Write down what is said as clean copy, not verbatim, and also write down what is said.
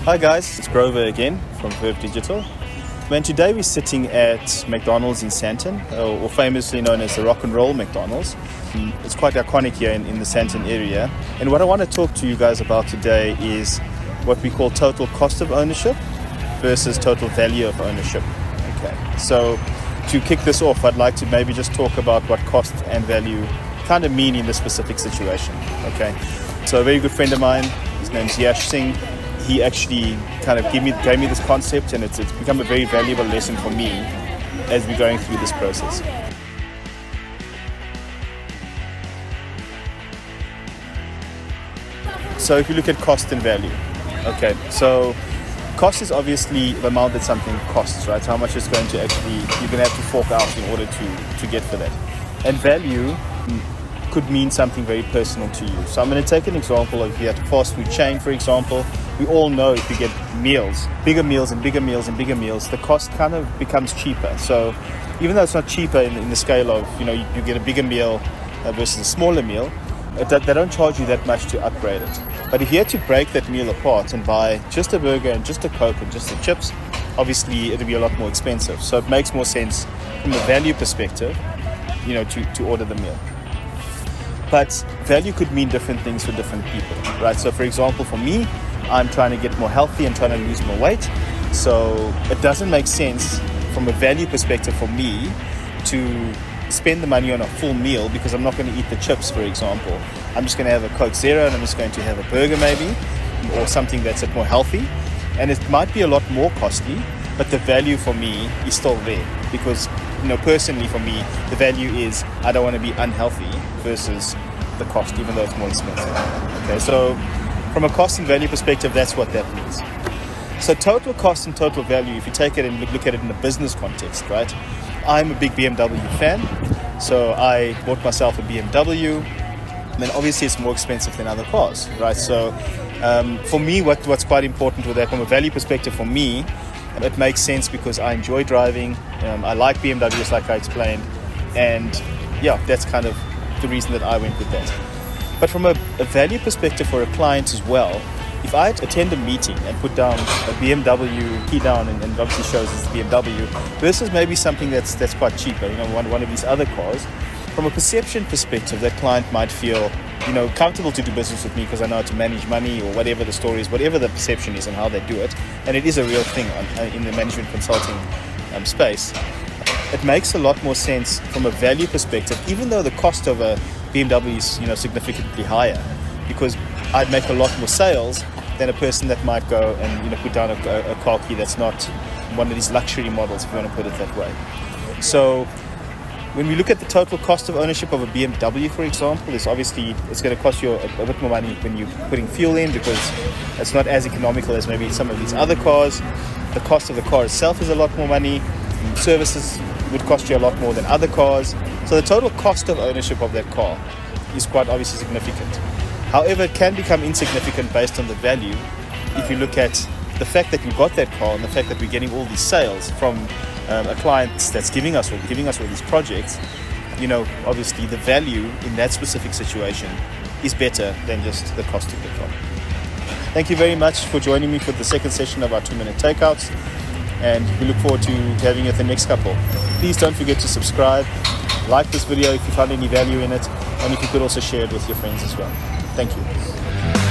Hi guys, it's Grover again from Verve Digital. And today we're sitting at McDonald's in Sandton, or famously known as the Rock and Roll McDonald's. It's quite iconic here in the Sandton area. And what I want to talk to you guys about today is what we call total cost of ownership versus total value of ownership. Okay, so to kick this off, I'd like to maybe just talk about what cost and value kind of mean in this specific situation. Okay, so a very good friend of mine, his name's Yash Singh. He actually kind of gave me this concept, and it's become a very valuable lesson for me as we're going through this process. So if you look at cost and value, okay, so cost is obviously the amount that something costs, right? So how much it's going to actually, you're going to have to fork out in order to get for that. And value could mean something very personal to you. So I'm going to take an example of here, fast food chain, for example. We all know if you get meals, bigger meals and bigger meals and bigger meals, the cost kind of becomes cheaper. So even though it's not cheaper in the scale of, you get a bigger meal versus a smaller meal, they don't charge you that much to upgrade it. But if you had to break that meal apart and buy just a burger and just a Coke and just the chips, obviously it'll be a lot more expensive. So it makes more sense from a value perspective, to order the meal. But value could mean different things for different people, right? So for example, for me, I'm trying to get more healthy and trying to lose more weight. So it doesn't make sense from a value perspective for me to spend the money on a full meal because I'm not going to eat the chips, for example. I'm just going to have a Coke Zero and I'm just going to have a burger maybe, or something that's a bit more healthy. And it might be a lot more costly, but the value for me is still there because, personally for me, the value is I don't want to be unhealthy versus the cost, even though it's more expensive. Okay, so from a cost and value perspective, that's what that means. So total cost and total value, if you take it and look at it in a business context, right? I'm a big BMW fan, so I bought myself a BMW, and then obviously it's more expensive than other cars, right? So for me, what's quite important with that, from a value perspective for me, it makes sense because I enjoy driving, I like BMWs like I explained, and yeah, that's kind of the reason that I went with that. But from a value perspective for a client as well, if I attend a meeting and put down a BMW key down and obviously shows it's BMW versus maybe something that's quite cheaper, one of these other cars, from a perception perspective, that client might feel, comfortable to do business with me because I know how to manage money or whatever the story is, whatever the perception is and how they do it. And it is a real thing in the management consulting space. It makes a lot more sense from a value perspective, even though the cost of a BMW is, significantly higher, because I'd make a lot more sales than a person that might go and, put down a car key that's not one of these luxury models, if you want to put it that way. So when we look at the total cost of ownership of a BMW, for example, it's going to cost you a bit more money when you're putting fuel in because it's not as economical as maybe some of these other cars. The cost of the car itself is a lot more money. Services would cost you a lot more than other cars. So the total cost of ownership of that car is quite obviously significant. However, it can become insignificant based on the value if you look at the fact that we got that car and the fact that we're getting all these sales from a client that's giving us all these projects. Obviously the value in that specific situation is better than just the cost of the car. Thank you very much for joining me for the second session of our 2-minute takeouts, and we look forward to having you at the next couple. Please don't forget to subscribe, like this video if you found any value in it, and if you could also share it with your friends as well. Thank you.